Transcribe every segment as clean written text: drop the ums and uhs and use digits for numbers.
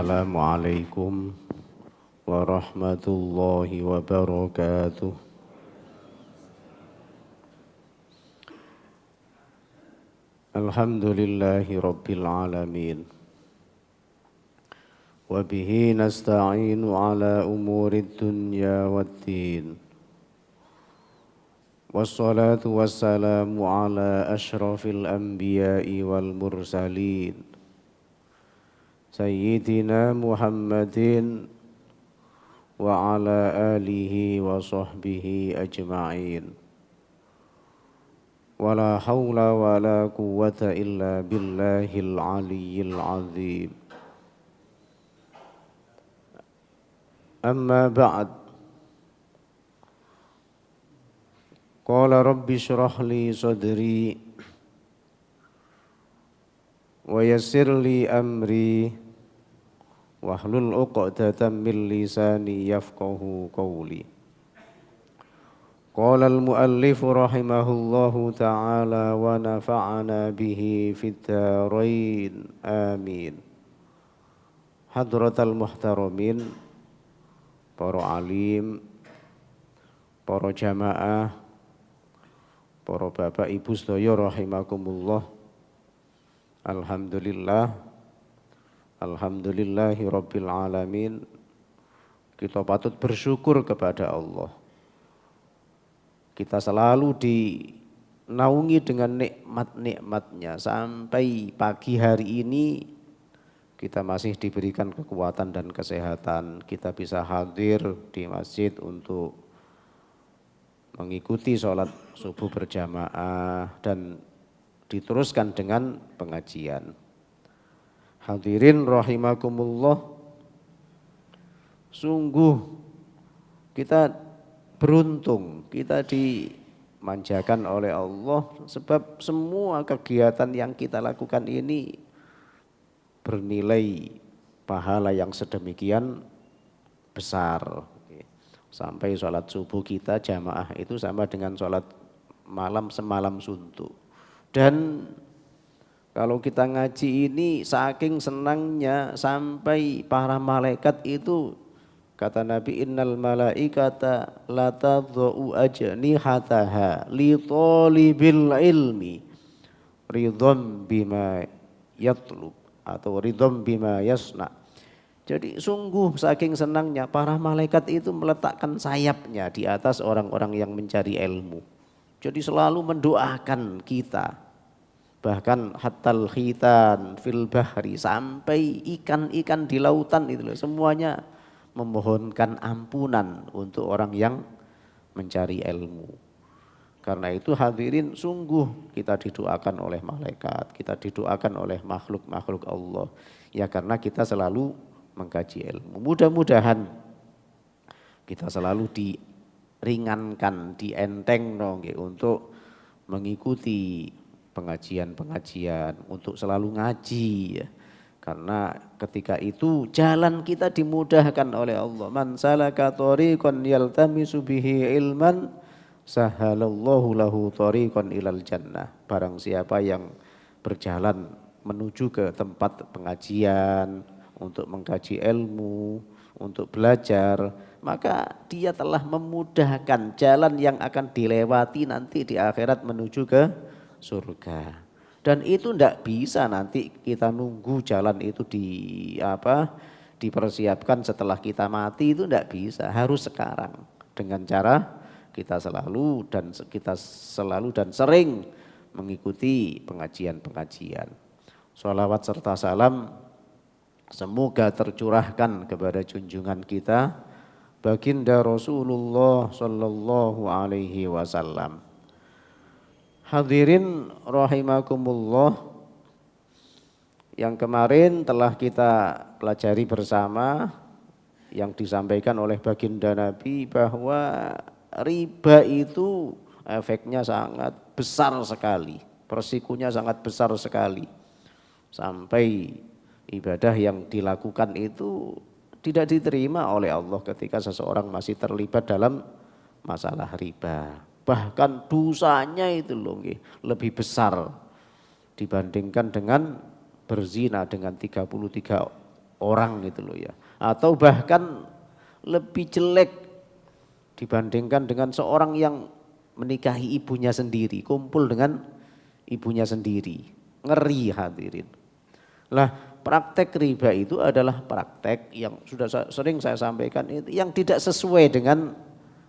Assalamualaikum warahmatullahi wabarakatuh. Alhamdulillahi rabbil alamin. Wabihi nasta'inu ala umurid dunya waddin. Wassalatu wassalamu ala ashrafil anbiya'i wal mursalin. Sayyidina Muhammadin wa ala alihi wa sahbihi ajma'in. Wala hawla wala quwwata illa billahil aliyyil azim. Amma ba'd. Qala rabbi shrah li sadri wa yassir li amri wahlul 'uqdatam min lisani yafqahu qawli. Qala al-muallif rahimahullahu ta'ala wa nafa'ana bihi fid dharain amin. Hadratal muhtaramin, para alim, para jamaah, para bapak ibu sedaya rahimakumullah. Alhamdulillahi rabbil alamin. Kita patut bersyukur kepada Allah. Kita selalu dinaungi dengan nikmat-nikmatnya. Sampai pagi hari ini kita masih diberikan kekuatan dan kesehatan. Kita bisa hadir di masjid untuk mengikuti sholat subuh berjamaah dan diteruskan dengan pengajian. Hadirin rahimakumullah, sungguh kita beruntung, kita dimanjakan oleh Allah sebab semua kegiatan yang kita lakukan ini bernilai pahala yang sedemikian besar. Sampai sholat subuh kita jamaah itu sama dengan sholat malam semalam suntuk. Dan kalau kita ngaji ini saking senangnya sampai para malaikat itu, kata Nabi, innal malaikata la tadha'u ajnihataha li talibil ilmi ridham bima yatlub atau ridham bima yasna. Jadi sungguh saking senangnya para malaikat itu meletakkan sayapnya di atas orang-orang yang mencari ilmu. Jadi selalu mendoakan kita. Bahkan hatal khitan fil bahri, sampai ikan-ikan di lautan itu semuanya memohonkan ampunan untuk orang yang mencari ilmu. Karena itu hadirin, sungguh kita didoakan oleh malaikat, kita didoakan oleh makhluk-makhluk Allah. Ya karena kita selalu mengkaji ilmu. Mudah-mudahan kita selalu diringankan, dienteng untuk mengikuti pengajian-pengajian, untuk selalu ngaji ya. Karena ketika itu jalan kita dimudahkan oleh Allah. Man salaka thariqan yaltamisu bihi ilman sahalallahu lahu thariqan ilal jannah. Barang siapa yang berjalan menuju ke tempat pengajian untuk mengkaji ilmu, untuk belajar, maka dia telah memudahkan jalan yang akan dilewati nanti di akhirat menuju ke surga. Dan itu tidak bisa nanti kita nunggu jalan itu dipersiapkan setelah kita mati, itu tidak bisa, harus sekarang dengan cara kita selalu dan sering mengikuti pengajian-pengajian. Sholawat serta salam semoga tercurahkan kepada junjungan kita baginda Rasulullah sallallahu alaihi wasallam. Hadirin rahimakumullah, yang kemarin telah kita pelajari bersama yang disampaikan oleh baginda Nabi bahwa riba itu efeknya sangat besar sekali, persikunya sangat besar sekali. Sampai ibadah yang dilakukan itu tidak diterima oleh Allah ketika seseorang masih terlibat dalam masalah riba. Bahkan dosanya itu lebih besar dibandingkan dengan berzina dengan 33 orang gitu loh ya. Atau bahkan lebih jelek dibandingkan dengan seorang yang menikahi ibunya sendiri, kumpul dengan ibunya sendiri. Ngeri hadirin. Lah praktek riba itu adalah praktek yang sudah sering saya sampaikan itu yang tidak sesuai dengan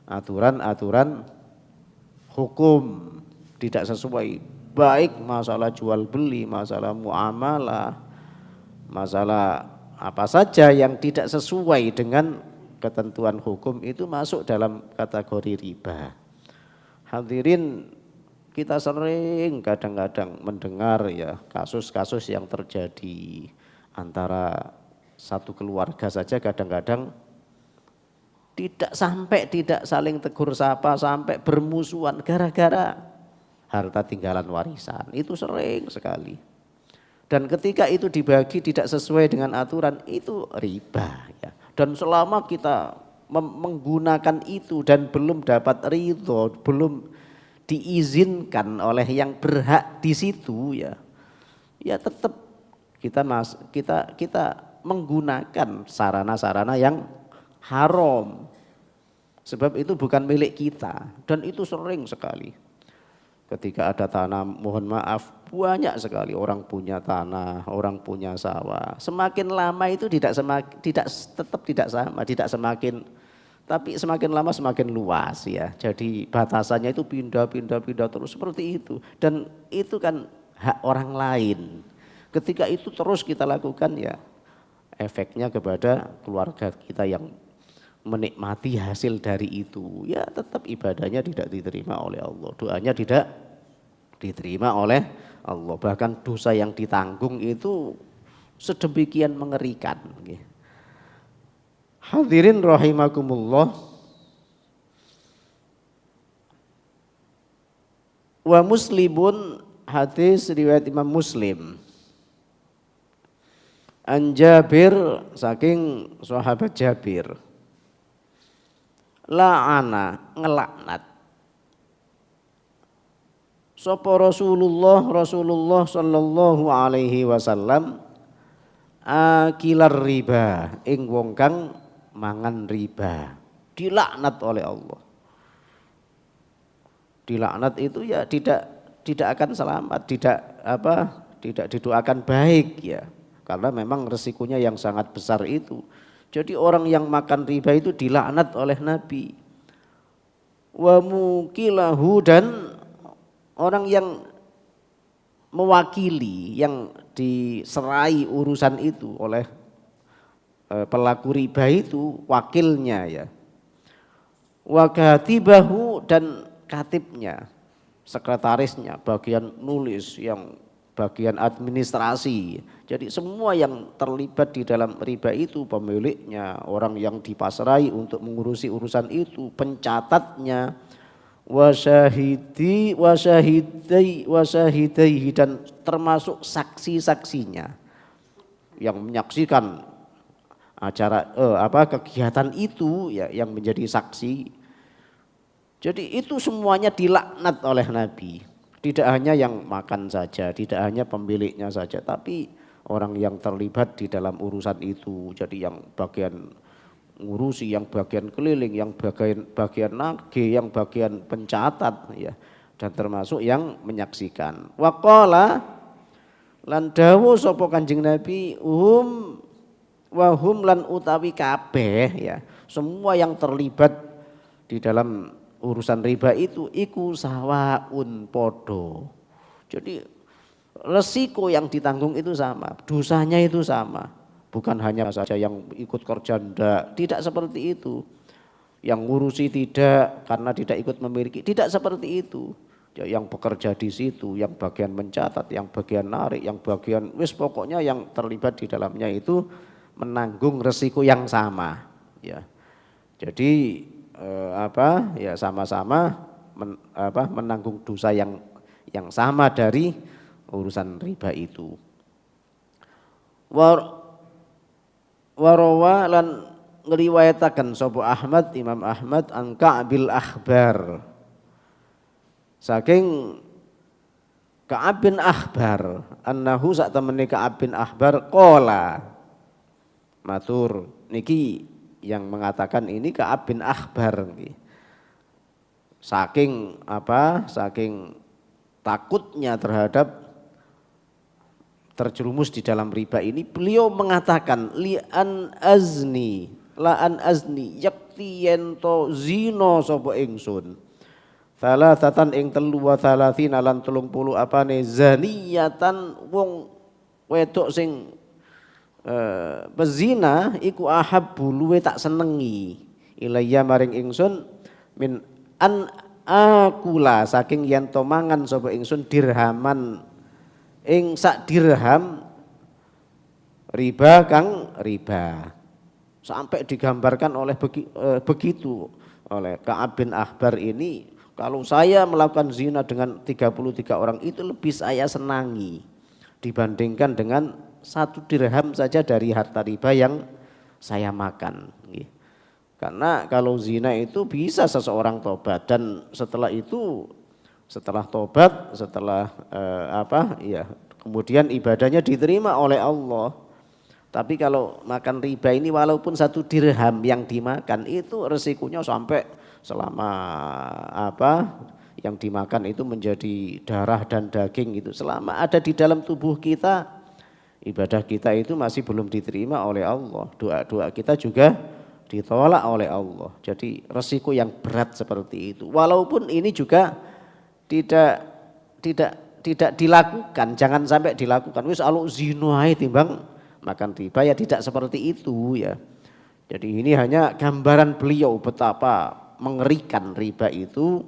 aturan-aturan hukum, tidak sesuai. Baik masalah jual beli, masalah muamalah, masalah apa saja yang tidak sesuai dengan ketentuan hukum itu masuk dalam kategori riba. Hadirin, kita sering kadang-kadang mendengar ya kasus-kasus yang terjadi antara satu keluarga saja kadang-kadang tidak saling tegur sapa, sampai bermusuhan gara-gara harta tinggalan warisan. Itu sering sekali. Dan ketika itu dibagi tidak sesuai dengan aturan, itu riba ya. Dan selama kita menggunakan itu dan belum dapat ridho, belum diizinkan oleh yang berhak di situ ya, ya tetap kita menggunakan sarana-sarana yang haram. Sebab itu bukan milik kita dan itu sering sekali. Ketika ada tanah, mohon maaf, banyak sekali orang punya tanah, orang punya sawah. Semakin lama itu tidak sama, tidak semakin, tapi semakin lama semakin luas ya. Jadi batasannya itu pindah terus seperti itu. Dan itu kan hak orang lain. Ketika itu terus kita lakukan ya, efeknya kepada keluarga kita yang menikmati hasil dari itu, ya tetap ibadahnya tidak diterima oleh Allah, doanya tidak diterima oleh Allah, bahkan dosa yang ditanggung itu sedemikian mengerikan. Hadirin rahimakumullah, wa Muslimun, hadis riwayat Imam Muslim, an Jabir, saking sahabat Jabir, la'ana, ngelaknat sapa Rasulullah sallallahu alaihi wasallam akilar riba, ing wong kang mangan riba, dilaknat oleh Allah. Dilaknat itu ya tidak akan selamat, tidak didoakan baik ya, karena memang resikonya yang sangat besar itu. Jadi orang yang makan riba itu dilaknat oleh Nabi. Wa mukilahu, dan orang yang mewakili, yang diserai urusan itu oleh pelaku riba itu, wakilnya ya. Wa katibahu, dan katibnya, sekretarisnya, bagian nulis, yang bagian administrasi. Jadi semua yang terlibat di dalam riba itu, pemiliknya, orang yang dipasrai untuk mengurusi urusan itu, pencatatnya, wasyahidaihi, dan termasuk saksi-saksinya yang menyaksikan acara kegiatan itu ya, yang menjadi saksi. Jadi itu semuanya dilaknat oleh Nabi. Tidak hanya yang makan saja, tidak hanya pemiliknya saja, tapi orang yang terlibat di dalam urusan itu. Jadi yang bagian ngurusi, yang bagian keliling, yang bagian nagih, yang bagian pencatat ya, dan termasuk yang menyaksikan. Waqala, lan dawuh sapa Kanjeng Nabi, wahum lan utawi kabeh ya, semua yang terlibat di dalam urusan riba itu iku sawaun podo. Jadi resiko yang ditanggung itu sama, dosanya itu sama. Bukan hanya saja yang ikut kerja, tidak seperti itu. Yang ngurusi tidak, karena tidak ikut memiliki, tidak seperti itu. Yang bekerja di situ, yang bagian mencatat, yang bagian narik, yang bagian pokoknya yang terlibat di dalamnya itu menanggung resiko yang sama ya. Jadi ya sama-sama menanggung dosa yang sama dari urusan riba itu. Warawa, lan ngriwayataken sapa Ahmad, Imam Ahmad, an Ka'bil Akhbar, saking Ka'ab bin Akhbar, annahu sak temene Ka'ab bin Akhbar qala, matur niki yang mengatakan ini Ka'ab bin Akhbar nggih. Saking takutnya terhadap terjerumus di dalam riba ini, beliau mengatakan la an azni yakti yento zino sapa ingsun salatatan ing telu wa salatina lan 30 apane zaniyatan wong wedok sing bezina iku ahabbu luwe tak senengi ilayya maring ingsun min an akula saking yen to mangan sapa ingsun dirhaman ing sak dirham riba kang riba. Sampai digambarkan oleh begitu oleh Ka'ab bin Akhbar ini, kalau saya melakukan zina dengan 33 orang itu lebih saya senangi dibandingkan dengan 1 dirham saja dari harta riba yang saya makan. Karena kalau zina itu bisa seseorang tobat dan setelah itu tobat, kemudian ibadahnya diterima oleh Allah. Tapi kalau makan riba ini walaupun 1 dirham yang dimakan itu resikonya sampai selama yang dimakan itu menjadi darah dan daging itu. Selama ada di dalam tubuh kita, ibadah kita itu masih belum diterima oleh Allah. Doa-doa kita juga ditolak oleh Allah. Jadi resiko yang berat seperti itu. Walaupun ini juga tidak dilakukan, jangan sampai dilakukan. Wis alu zina ae timbang makan riba, ya tidak seperti itu ya. Jadi ini hanya gambaran beliau betapa mengerikan riba itu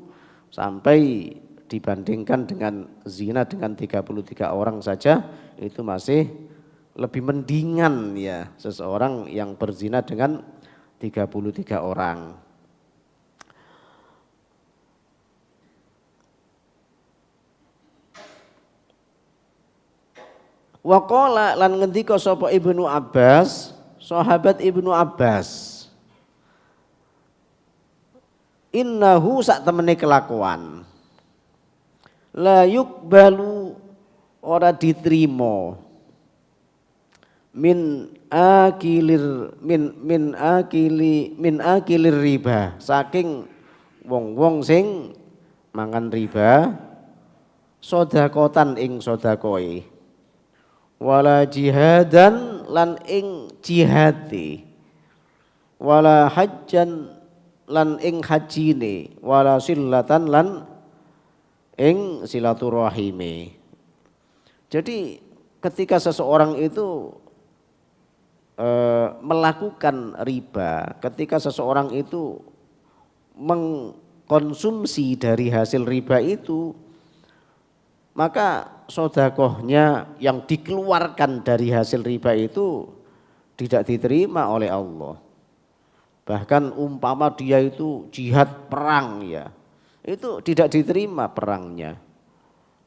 sampai dibandingkan dengan zina dengan 33 orang saja itu masih lebih mendingan ya seseorang yang berzina dengan 33 orang. Wa qala lan ngendika sapa Ibnu Abbas, sahabat Ibnu Abbas. Innahu sak temene kelakuan. La yuqbalu ora diterima min akilir riba saking wong-wong sing mangan riba sedekahan ing sedekoi wala jihadan lan ing jihati wala hajjan lan ing hajine wala sillatan lan ing silaturahime. Jadi ketika seseorang itu melakukan riba, ketika seseorang itu mengkonsumsi dari hasil riba itu, maka sedekahnya yang dikeluarkan dari hasil riba itu tidak diterima oleh Allah. Bahkan umpama dia itu jihad perang ya, itu tidak diterima perangnya.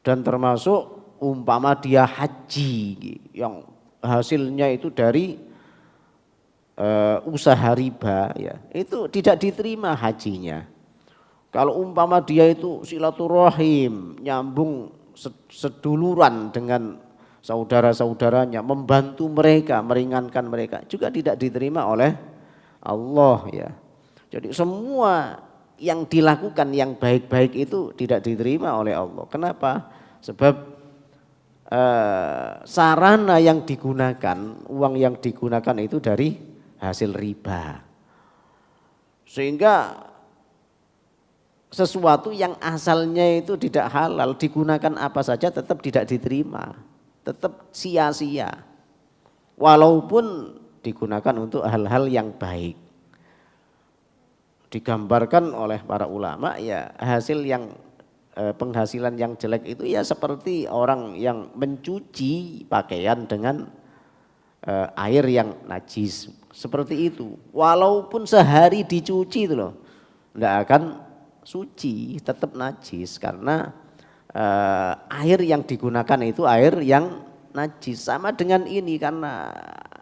Dan termasuk umpama dia haji yang hasilnya itu dari usaha riba ya, itu tidak diterima hajinya. Kalau umpama dia itu silaturahim, nyambung seduluran dengan saudara-saudaranya, membantu mereka, meringankan mereka, juga tidak diterima oleh Allah ya. Jadi semua yang dilakukan yang baik-baik itu tidak diterima oleh Allah. Kenapa? Sebab sarana yang digunakan, uang yang digunakan itu dari hasil riba. Sehingga sesuatu yang asalnya itu tidak halal digunakan apa saja tetap tidak diterima, tetap sia-sia. Walaupun digunakan untuk hal-hal yang baik. Digambarkan oleh para ulama ya hasil yang penghasilan yang jelek itu ya seperti orang yang mencuci pakaian dengan air yang najis, seperti itu. Walaupun sehari dicuci itu loh, tidak akan suci, tetap najis karena air yang digunakan itu air yang najis. Sama dengan ini, karena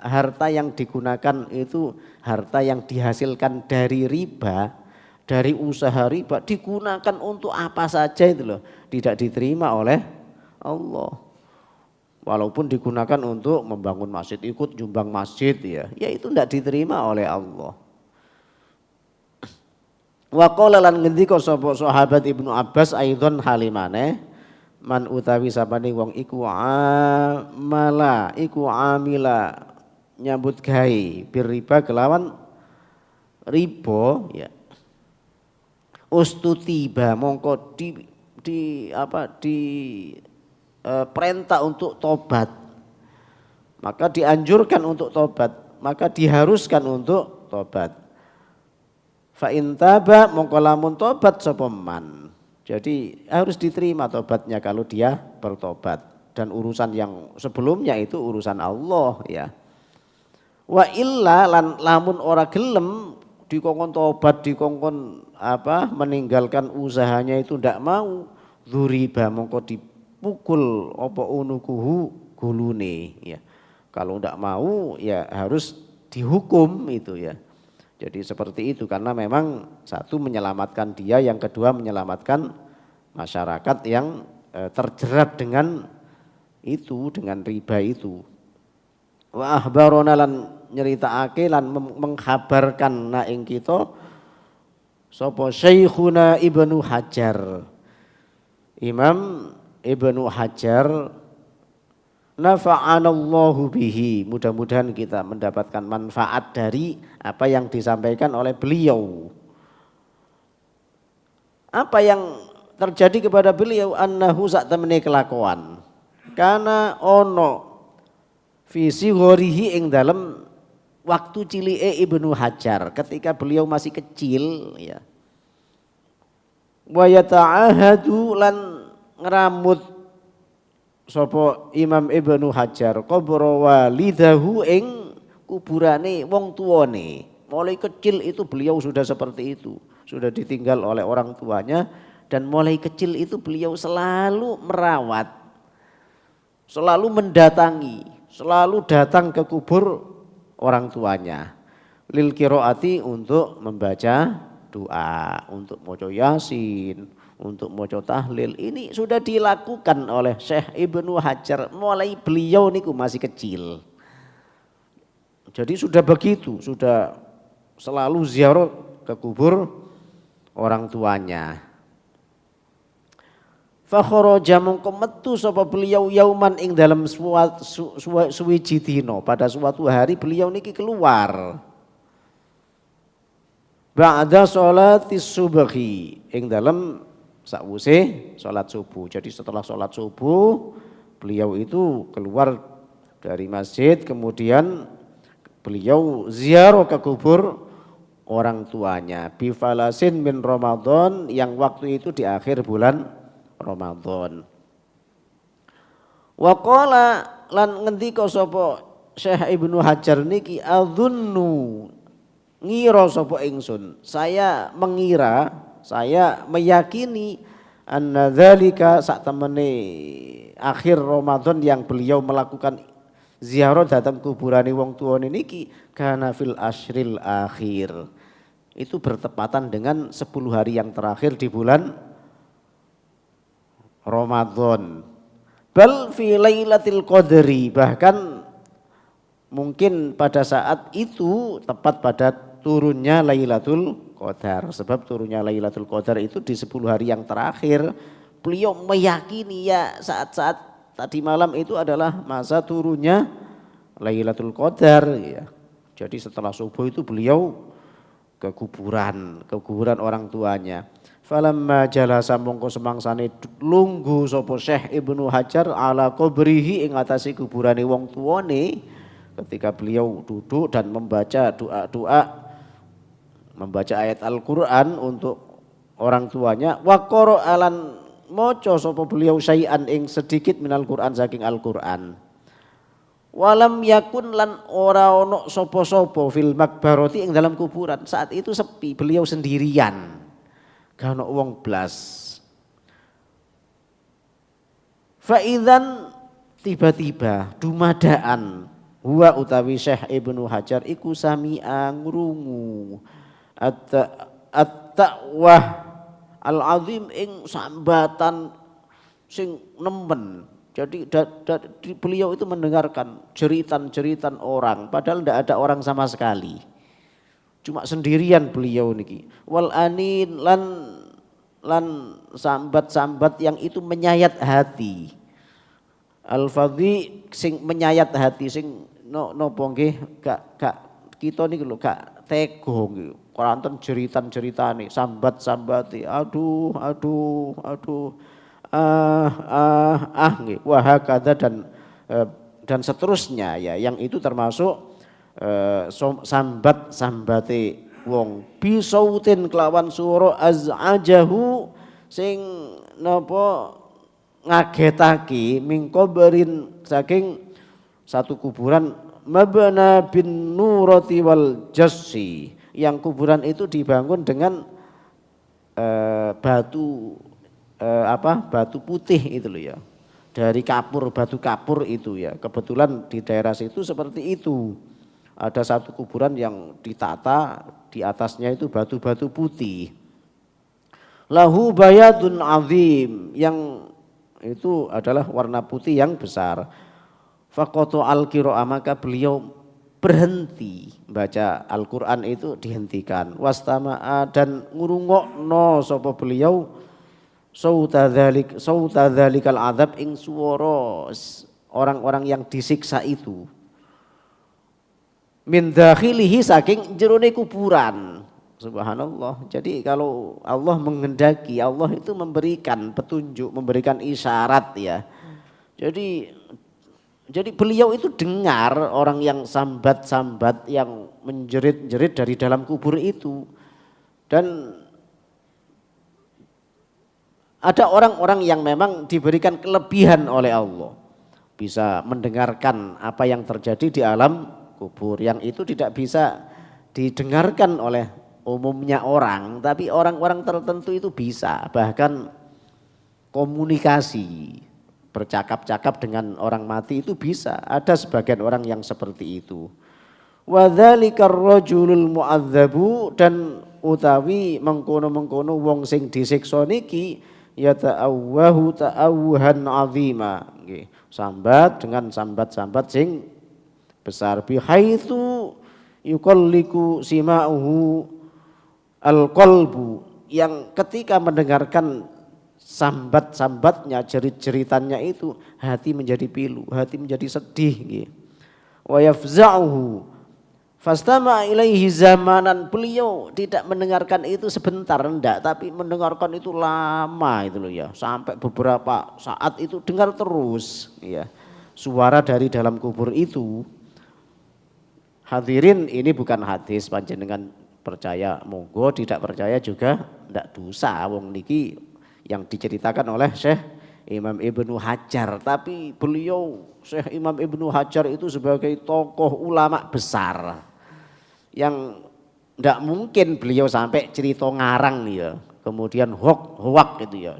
harta yang digunakan itu harta yang dihasilkan dari riba, dari usaha riba, digunakan untuk apa saja itu loh, tidak diterima oleh Allah. Walaupun digunakan untuk membangun masjid, ikut jumbang masjid ya itu tidak diterima oleh Allah. Wa qala lan ngendika sapa sahabat Ibnu Abbas aidon halimane man utawi sapane wong iku amila nyambut gawe birriba kelawan riba ya ustutiba mongko perintah untuk tobat, maka dianjurkan untuk tobat, maka diharuskan untuk tobat. Fa in taba mongko lamun tobat sapa man. Jadi harus diterima tobatnya kalau dia bertobat, dan urusan yang sebelumnya itu urusan Allah ya. Wa illa lan lamun ora gelem dikongkon tobat, dikongkon meninggalkan usahanya itu ndak mau, dzuriba mongko dipukul apa unukuhu gulune ya. Kalau ndak mau ya harus dihukum itu ya. Jadi seperti itu, karena memang satu menyelamatkan dia, yang kedua menyelamatkan masyarakat yang terjerat dengan itu, dengan riba itu. Wa ahbarona lan nyeritakake lan mengkhabarkan na ing kita sapa Syekhuna Ibnu Hajar. Imam Ibnu Hajar nafa'anallahu bihi, mudah-mudahan kita mendapatkan manfaat dari apa yang disampaikan oleh beliau. Apa yang terjadi kepada beliau? Annahu sak temene kelakuan karena ono visi ghorihi ing dalam waktu cilike Ibnu Hajar ketika beliau masih kecil ya. Wa yata'ahadu lan ngeramut sapa Imam Ibnu Hajar qabra walidahu ing kuburane wong tuane. Mulai kecil itu beliau sudah seperti itu, sudah ditinggal oleh orang tuanya, dan mulai kecil itu beliau selalu merawat, selalu mendatangi, selalu datang ke kubur orang tuanya. Lil qiraati untuk membaca doa, untuk maca Yasin, untuk maca tahlil. Ini sudah dilakukan oleh Syekh Ibnu Hajar mulai beliau niku masih kecil. Jadi sudah begitu, sudah selalu ziarah ke kubur orang tuanya. Fa kharaja mongko metu sapa beliau yauman ing dalam suwiji dina, pada suatu hari beliau niki keluar. Ba'da sholatis subhi ing dalam sakwuse sholat subuh. Jadi setelah sholat subuh beliau itu keluar dari masjid, kemudian beliau ziarah ke kubur orang tuanya. Bifalasin min Ramadan, yang waktu itu di akhir bulan Ramadan. Wa qala lan ngendika sapa Syekh Ibnu Hajar niki adzunnu ngira sapa ingsun, saya mengira, saya meyakini anna dzalika sak temene akhir Ramadan yang beliau melakukan ziarah datang kuburane wong tuane niki kana fil ashril akhir. Itu bertepatan dengan 10 hari yang terakhir di bulan Ramadan. Bal fi lailatul qadri, bahkan mungkin pada saat itu tepat pada turunnya Lailatul Qadar. Sebab turunnya Lailatul Qadar itu di 10 hari yang terakhir. Beliau meyakini ya saat-saat tadi malam itu adalah masa turunnya Lailatul Qadar ya. Jadi setelah subuh itu beliau ke kuburan orang tuanya. Falamma jalasa mongko semangsane lungguh sapa Syekh Ibnu Hajar ala qabrihi ing atase kuburane wong tuane, ketika beliau duduk dan membaca doa-doa, membaca ayat Al-Qur'an untuk orang tuanya, wa qara'alan maca sapa beliau syai'an ing sedikit minal Qur'an saking Al-Qur'an. Walam yakun lan ora ono sapa-sapa fil makbarati ing dalam kuburan. Saat itu sepi, beliau sendirian. Gak ono wong blas. Fa idzan tiba-tiba dumadaan huwa utawi Syekh Ibnu Hajar iku sami'a ngrungu at-ta'wah al-azim ing sambatan sing nemen, Jadi beliau itu mendengarkan jeritan-jeritan orang, padahal tidak ada orang sama sekali. Cuma sendirian beliau niki. Wal anin lan sambat-sambat yang itu menyayat hati. Al-fadhi sing menyayat hati sing napa nggih gak kita niki lho gak tega nggih. Kanten jeritan-jeritane, sambat-sambati, aduh nggih. Wa hakadha dan seterusnya ya, yang itu termasuk sambat-sambate wong bisautin kelawan suara az'ajahu sing napa ngagetake mingkoberin saking satu kuburan mabna bin nurati wal jassi, yang kuburan itu dibangun dengan batu putih itu loh ya, dari batu kapur itu ya. Kebetulan di daerah situ seperti itu, ada satu kuburan yang ditata, di atasnya itu batu-batu putih. Lahu bayadun azim, yang itu adalah warna putih yang besar. Faqatu al-qira'a, maka beliau berhenti baca Al-Qur'an itu dihentikan. Wastama'a, dan ngurungokno sapa beliau sauta dzalikal adzab, ing swara orang-orang yang disiksa itu. Min dakhilihi, saking jerone kuburan. Subhanallah. Jadi kalau Allah menghendaki, Allah itu memberikan petunjuk, memberikan isyarat ya. Jadi beliau itu dengar orang yang sambat-sambat, yang menjerit-jerit dari dalam kubur itu. Dan ada orang-orang yang memang diberikan kelebihan oleh Allah, bisa mendengarkan apa yang terjadi di alam kubur, yang itu tidak bisa didengarkan oleh umumnya orang, tapi orang-orang tertentu itu bisa, bahkan komunikasi, bercakap-cakap dengan orang mati itu bisa. Ada sebagian orang yang seperti itu. Wa dzalikar rajulul mu'adzabu, dan utawi mengkono-mengkono wong sing disiksa niki ya ta'awwahu ta'awuhan azima, nggih. Sambat dengan sambat-sambat sing besar, bihaitsu yuqalliku sima'uhu al-qalbu, yang ketika mendengarkan sambat-sambatnya, jerit-jeritannya itu, hati menjadi pilu, hati menjadi sedih nggih. Wa yafza'uhu fastama ilaihi zamanan, beliau tidak mendengarkan itu sebentar, enggak, tapi mendengarkan itu lama itu loh ya, sampai beberapa saat itu dengar terus ya suara dari dalam kubur itu. Hadirin, ini bukan hadis, panjenengan percaya monggo, tidak percaya juga ndak dosa. Wong niki yang diceritakan oleh Syekh Imam Ibnu Hajar, tapi beliau Syekh Imam Ibnu Hajar itu sebagai tokoh ulama besar yang ndak mungkin beliau sampai cerita ngarang nih ya, kemudian hoak gitu ya,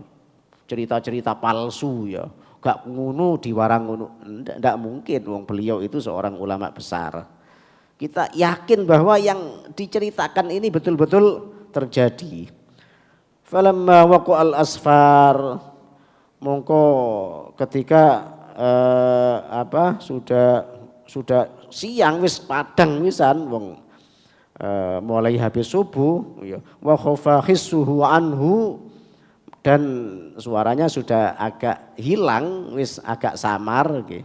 cerita-cerita palsu ya, gak ngono diwarang ngono, ndak mungkin. Wong beliau itu seorang ulama besar. Kita yakin bahwa yang diceritakan ini betul-betul terjadi. Falamma waqa'al asfar, mongko ketika sudah siang, wis padang wisan wong mulai habis subuh ya, wa khafa hissuhu anhu, dan suaranya sudah agak hilang, wis agak samar nggih.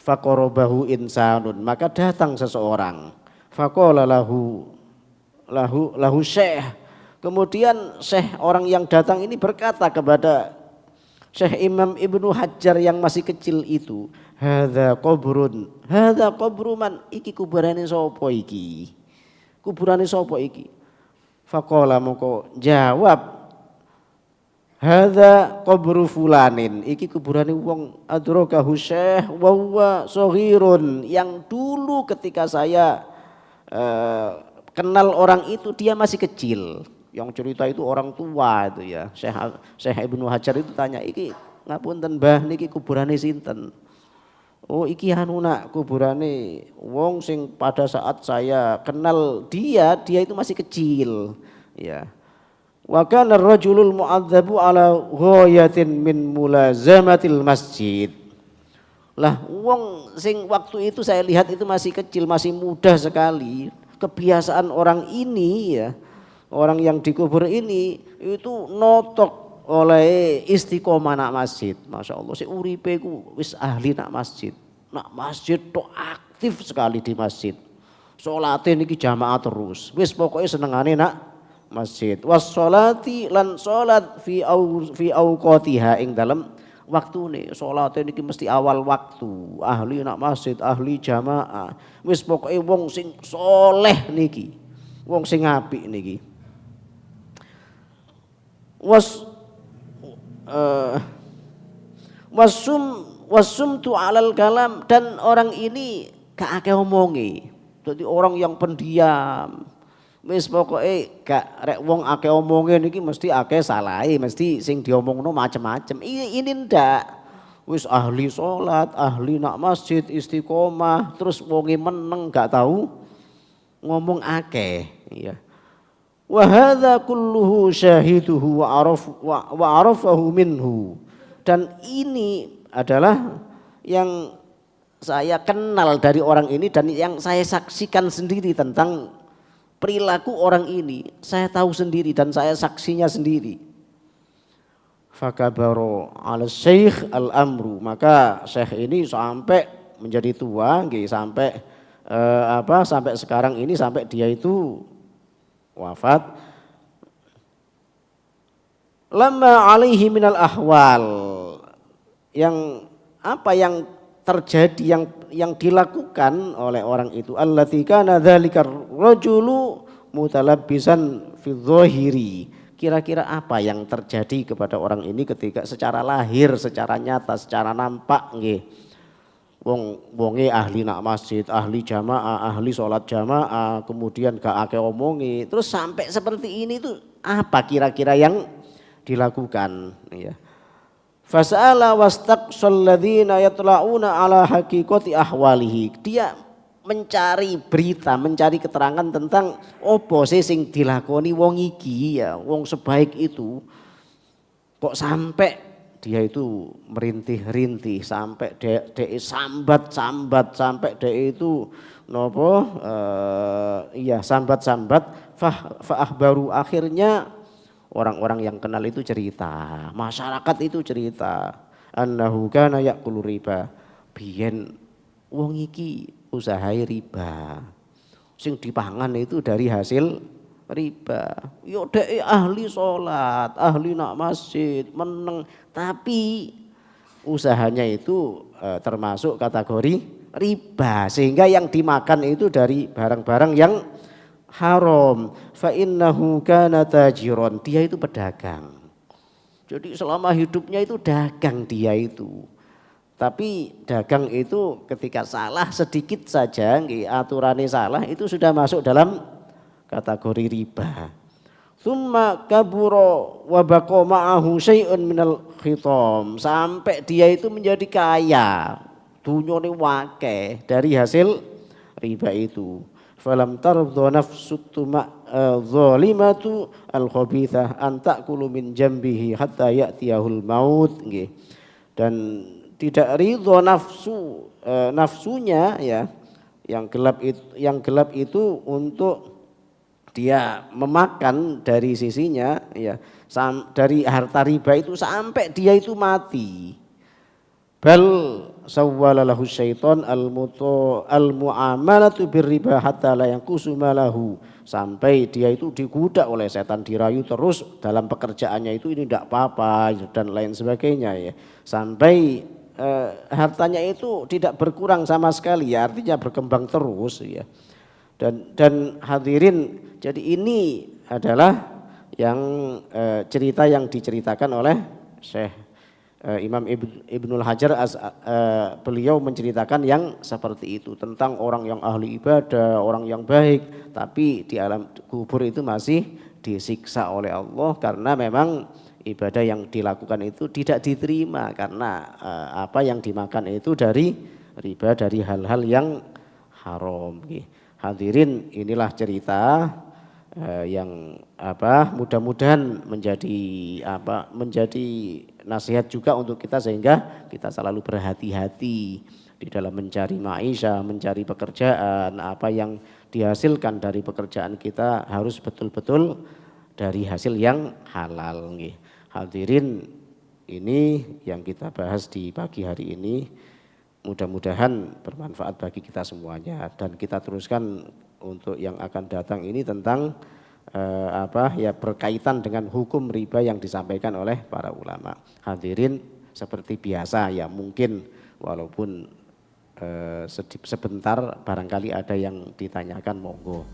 Faqarabahu insanun, maka datang seseorang. Faqala lahu syekh. Kemudian syekh, orang yang datang ini berkata kepada Syekh Imam Ibnu Hajar yang masih kecil itu, hadza qabru man, iki kuburane sapa iki? Kuburane sapa iki? Faqala, moko jawab, hadza qabru fulanin, iki kuburane wong adrakahu syekh wa huwa shaghirun, yang dulu ketika saya kenal orang itu dia masih kecil. Yang cerita itu orang tua itu ya. Syekh Ibnu Hajar itu tanya, iki ngapunten Mbah niki kuburane sinten? Oh iki anu nak, kuburane wong sing pada saat saya kenal dia itu masih kecil ya. Wa kana ar-rajulul mu'adzabu ala ghayatin min mulazamatil masjid. Lah wong sing waktu itu saya lihat itu masih kecil, masih muda sekali. Kebiasaan orang ini ya, orang yang dikubur ini itu notok oleh istiqomah nak masjid. Masya Allah si uripe ku wis ahli nak masjid. Nak masjid tuh aktif sekali di masjid. Sholatin niki jamaah terus. Wis pokoknya senengane nak masjid. Was sholati lan sholat fi auqatiha ing dalam waktu nih. Sholatnya niki mesti awal waktu. Ahli nak masjid, ahli jamaah. Wis pokoknya wong sing soleh niki. Wong sing apik niki. Wasum tu alal kalam, dan orang ini gak akeh omongi. Jadi orang yang pendiam. Wis pokoke gak rek wong akeh omonge niki mesti akeh salahe, mesti sing diomongno macem-macem. Ini ndak. Wis ahli salat, ahli nak masjid, istiqomah, terus wonge meneng gak tahu ngomong akeh, ya. Wa hadza kulluhu syahiduhu wa arafahu minhu. Dan ini adalah yang saya kenal dari orang ini dan yang saya saksikan sendiri tentang perilaku orang ini. Saya tahu sendiri dan saya saksinya sendiri. Fakabaro ala syekh al-amru, maka syekh ini sampai menjadi tua, sampai sampai sekarang ini, sampai dia itu wafat. Lama alaihi minal ahwal, yang apa yang terjadi, yang dilakukan oleh orang itu, allati kana dzalikar rajulu mutalabbisan fi dzahiri. Kira-kira apa yang terjadi kepada orang ini ketika secara lahir, secara nyata, secara nampak nggih. Wonge ahli nak masjid, ahli jamaah, ahli sholat jamaah, kemudian gak akeh omongi, terus sampai seperti ini tuh apa kira-kira yang dilakukan, ya. Fas'ala wastaqsal ladzina yatla'una ala haqiqati ahwalihi. Dia mencari berita, mencari keterangan tentang opo sing dilakoni wong iki, ya, wong sebaik itu kok sampai dia itu merintih-rintih, sampai dek sambat-sambat, sampai dek itu nopo sambat-sambat. Baru akhirnya orang-orang yang kenal itu cerita, masyarakat itu cerita, annahu kana ya'kulu riba, biyen wong iki usahai riba, sing dipangan itu dari hasil riba. Yo dek ahli sholat, ahli nak masjid, meneng, tapi usahanya itu termasuk kategori riba, sehingga yang dimakan itu dari barang-barang yang haram. Fa innahu kana tajiron, dia itu pedagang. Jadi selama hidupnya itu dagang dia itu. Tapi dagang itu ketika salah sedikit saja, aturannya salah, itu sudah masuk dalam kategori riba. Tsumma kaburo wa baqa ma'ahu syai'un minal khitam, sampai dia itu menjadi kaya, dunyane wakeh dari hasil riba itu. Falam tardha nafsu zalimatu al-khabithah an ta'kulu min jambihi hatta ya'tiyahul maut, nggih. Dan tidak ridho nafsunya, ya, yang gelap itu untuk dia memakan dari sisinya, ya, dari harta riba itu sampai dia itu mati. Bal sawwalalahu syaiton al-mu'amalatu birriba hatta la yanqusu malahu, sampai dia itu digoda oleh setan, dirayu terus dalam pekerjaannya itu, ini tidak apa-apa dan lain sebagainya, ya, sampai hartanya itu tidak berkurang sama sekali, ya, artinya berkembang terus, ya. Dan hadirin, jadi ini adalah yang cerita yang diceritakan oleh Syekh Imam Ibnul Hajar, beliau menceritakan yang seperti itu tentang orang yang ahli ibadah, orang yang baik, tapi di alam kubur itu masih disiksa oleh Allah karena memang ibadah yang dilakukan itu tidak diterima karena apa yang dimakan itu dari riba, dari hal-hal yang haram. Hadirin, inilah cerita yang mudah-mudahan menjadi nasihat juga untuk kita sehingga kita selalu berhati-hati di dalam mencari maisha, mencari pekerjaan. Apa yang dihasilkan dari pekerjaan kita harus betul-betul dari hasil yang halal. Hadirin, ini yang kita bahas di pagi hari ini. Mudah-mudahan bermanfaat bagi kita semuanya, dan kita teruskan untuk yang akan datang ini tentang berkaitan dengan hukum riba yang disampaikan oleh para ulama. Hadirin, seperti biasa ya, mungkin walaupun sebentar barangkali ada yang ditanyakan, monggo.